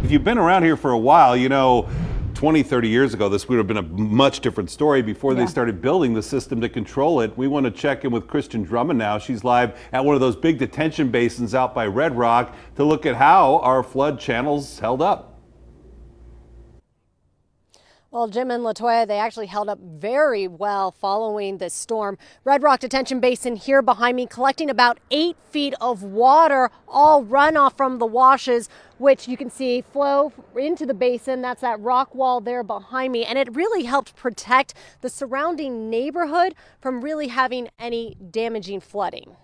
If you've been around here for a while, you know, 20, 30 years ago, this would have been a much different story before they started building the system to control it. We want to check in with Kristen Drummond now. She's live at one of those big detention basins out by Red Rock to look at how our flood channels held up. Well, Jim and LaToya, they actually held up very well following this storm. Red Rock Detention Basin here behind me collecting about 8 feet of water, all runoff from the washes, which you can see flow into the basin. That's that rock wall there behind me. And it really helped protect the surrounding neighborhood from really having any damaging flooding.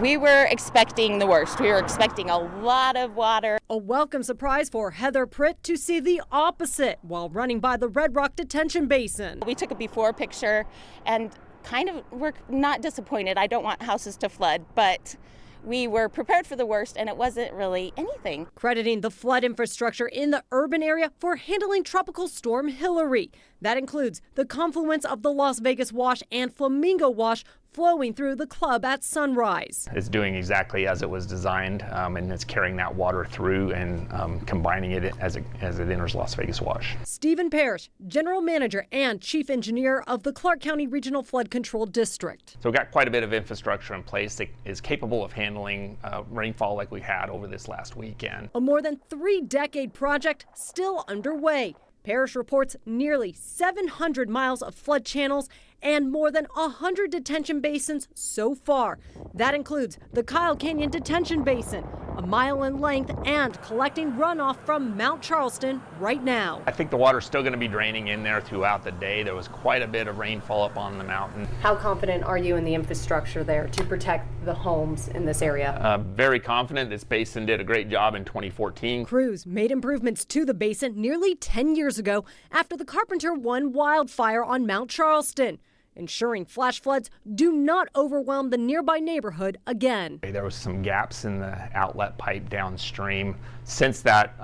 We were expecting the worst. We were expecting a lot of water. A welcome surprise for Heather Pritt to see the opposite while running by the Red Rock Detention Basin. We took a before picture and kind of were not disappointed. I don't want houses to flood, but we were prepared for the worst, and it wasn't really anything. Crediting the flood infrastructure in the urban area for handling Tropical Storm Hilary. That includes the confluence of the Las Vegas Wash and Flamingo Wash flowing through the club at sunrise. It's doing exactly as it was designed, and it's carrying that water through and combining it as it enters Las Vegas Wash. Stephen Parrish, General Manager and Chief Engineer of the Clark County Regional Flood Control District. So we've got quite a bit of infrastructure in place that is capable of handling rainfall like we had over this last weekend. A more than 3-decade project still underway. Parrish reports nearly 700 miles of flood channels and more than 100 detention basins so far. That includes the Kyle Canyon Detention Basin, a mile in length and collecting runoff from Mount Charleston right now. I think the water's still going to be draining in there throughout the day. There was quite a bit of rainfall up on the mountain. How confident are you in the infrastructure there to protect the homes in this area? Very confident. This basin did a great job in 2014. Crews made improvements to the basin nearly 10 years ago after the Carpenter 1 wildfire on Mount Charleston, ensuring flash floods do not overwhelm the nearby neighborhood again. There was some gaps in the outlet pipe downstream. Since that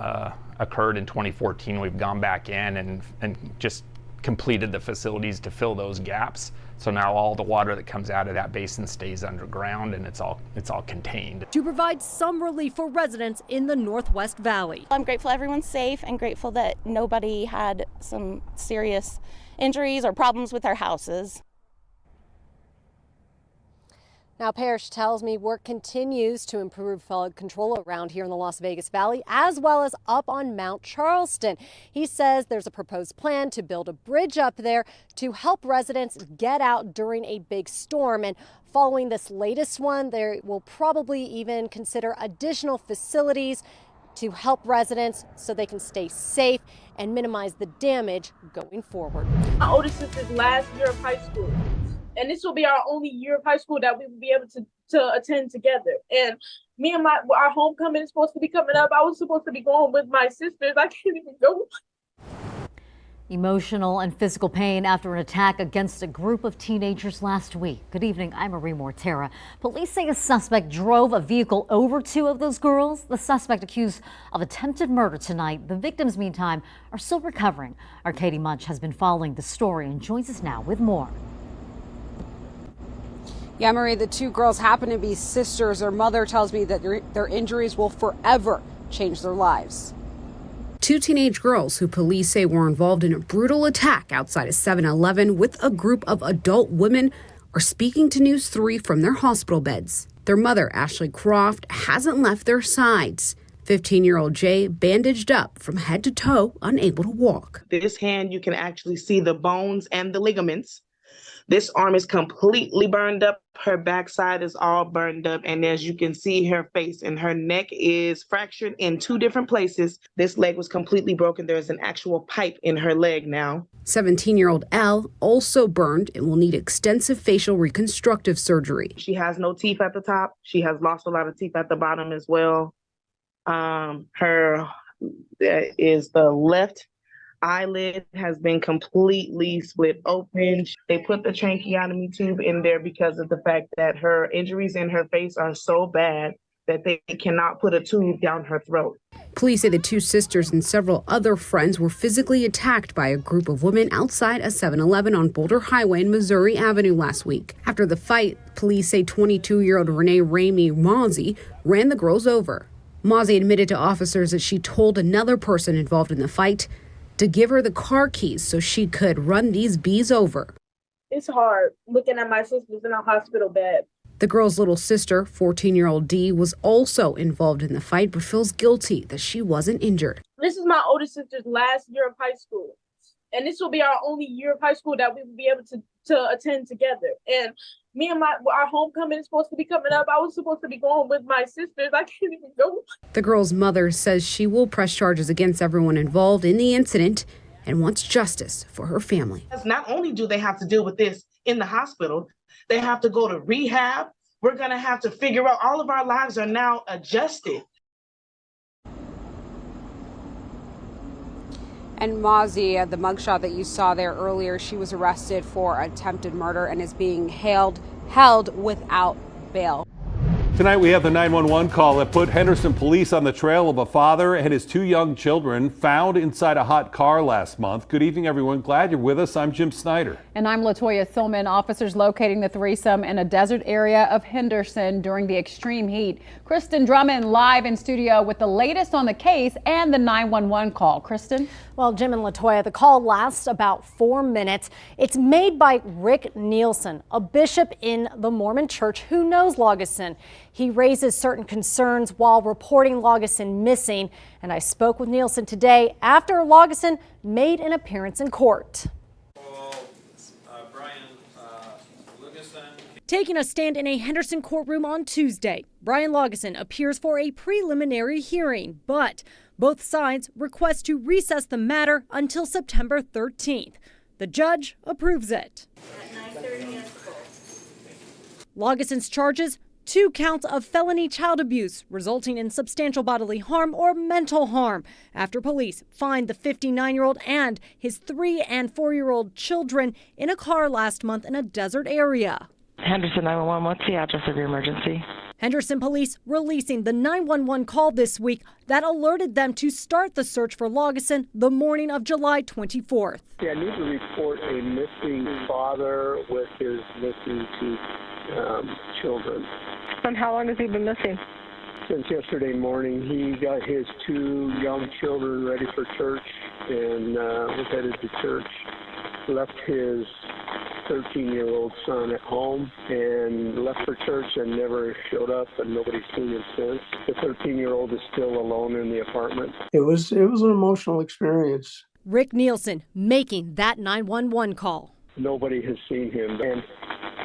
occurred in 2014, we've gone back in and just completed the facilities to fill those gaps. So now all the water that comes out of that basin stays underground and it's all contained. To provide some relief for residents in the Northwest Valley. I'm grateful everyone's safe and grateful that nobody had some serious injuries or problems with their houses. Now, Parrish tells me work continues to improve flood control around here in the Las Vegas Valley, as well as up on Mount Charleston. He says there's a proposed plan to build a bridge up there to help residents get out during a big storm. And following this latest one, they will probably even consider additional facilities to help residents so they can stay safe and minimize the damage going forward. My oldest sister's last year of high school, and this will be our only year of high school that we will be able to attend together. And me and our homecoming is supposed to be coming up. I was supposed to be going with my sisters. I can't even go. Emotional and physical pain after an attack against a group of teenagers last week. Good evening, I'm Marie Mortera. Police say a suspect drove a vehicle over 2 of those girls. The suspect accused of attempted murder tonight. The victims, meantime, are still recovering. Our Katie Munch has been following the story and joins us now with more. Yeah, Marie, the 2 girls happen to be sisters. Their mother tells me that their injuries will forever change their lives. 2 teenage girls who police say were involved in a brutal attack outside a 7-Eleven with a group of adult women are speaking to News 3 from their hospital beds. Their mother, Ashley Croft, hasn't left their sides. 15-year-old Jay bandaged up from head to toe, unable to walk. This hand, you can actually see the bones and the ligaments. This arm is completely burned up. Her backside is all burned up. And as you can see, her face and her neck is fractured in 2 different places. This leg was completely broken. There's an actual pipe in her leg now. 17-year-old Elle also burned and will need extensive facial reconstructive surgery. She has no teeth at the top. She has lost a lot of teeth at the bottom as well. Her is the left eyelid has been completely split open. They put the tracheotomy tube in there because of the fact that her injuries in her face are so bad that they cannot put a tube down her throat. Police say the 2 sisters and several other friends were physically attacked by a group of women outside a 7-Eleven on Boulder Highway and Missouri Avenue last week. After the fight, police say 22-year-old Renee Ramey Mozzie ran the girls over. Mozzie admitted to officers that she told another person involved in the fight to give her the car keys so she could run these bees over. It's hard looking at my sisters in a hospital bed. The girl's little sister, 14-year-old Dee, was also involved in the fight but feels guilty that she wasn't injured. This is my older sister's last year of high school. And this will be our only year of high school that we will be able to attend together. And me and our homecoming is supposed to be coming up. I was supposed to be going with my sisters. I can't even go. The girl's mother says she will press charges against everyone involved in the incident and wants justice for her family. Not only do they have to deal with this in the hospital, they have to go to rehab. We're going to have to figure out, all of our lives are now adjusted. And Mozzie, the mugshot that you saw there earlier, she was arrested for attempted murder and is being held without bail. Tonight we have the 911 call that put Henderson police on the trail of a father and his 2 young children found inside a hot car last month. Good evening, everyone. Glad you're with us. I'm Jim Snyder. And I'm Latoya Silman. Officers locating the threesome in a desert area of Henderson during the extreme heat. Kristen Drummond live in studio with the latest on the case and the 911 call. Kristen? Well, Jim and Latoya, the call lasts about 4 minutes. It's made by Rick Nielsen, a bishop in the Mormon church who knows Laugesen. He raises certain concerns while reporting Laugesen missing. And I spoke with Nielsen today after Laugesen made an appearance in court. Taking a stand in a Henderson courtroom on Tuesday, Brian Laugesen appears for a preliminary hearing, but both sides request to recess the matter until September 13th. The judge approves it. At 9:30. Laugesen's charges: 2 counts of felony child abuse resulting in substantial bodily harm or mental harm after police find the 59-year-old and his 3- and 4-year-old children in a car last month in a desert area. Henderson 911, what's the address of your emergency? Henderson police releasing the 911 call this week that alerted them to start the search for Laugesen the morning of July 24th. Yeah, I need to report a missing father with his missing 2 children. And how long has he been missing? Since yesterday morning. He got his 2 young children ready for church and was headed to church. Left his 13-year-old son at home and left for church and never showed up, and nobody's seen him since. The 13-year-old is still alone in the apartment. It was an emotional experience. Rick Nielsen making that 911 call. Nobody has seen him, and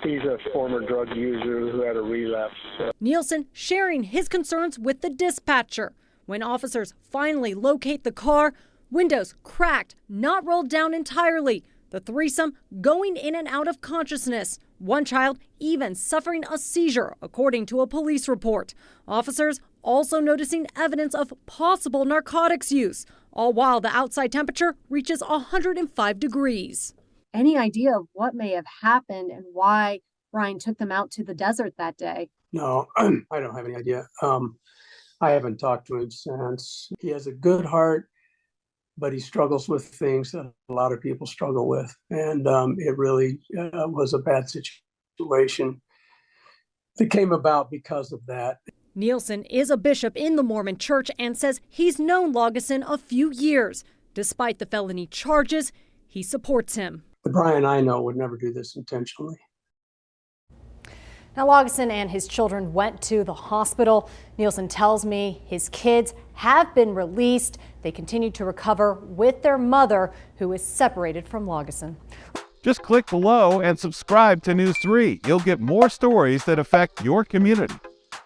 he's a former drug user who had a relapse. Nielsen sharing his concerns with the dispatcher. When officers finally locate the car, windows cracked, not rolled down entirely. The threesome going in and out of consciousness. One child even suffering a seizure, according to a police report. Officers also noticing evidence of possible narcotics use, all while the outside temperature reaches 105 degrees. Any idea of what may have happened and why Brian took them out to the desert that day? No, I don't have any idea. I haven't talked to him since. He has a good heart, but he struggles with things that a lot of people struggle with. And it really was a bad situation that came about because of that. Nielsen is a bishop in the Mormon church and says he's known Laugesen a few years. Despite the felony charges, he supports him. The Brian I know would never do this intentionally. Now, Laugesen and his children went to the hospital. Nielsen tells me his kids have been released. They continue to recover with their mother, who is separated from Laugesen. Just click below and subscribe to News 3. You'll get more stories that affect your community.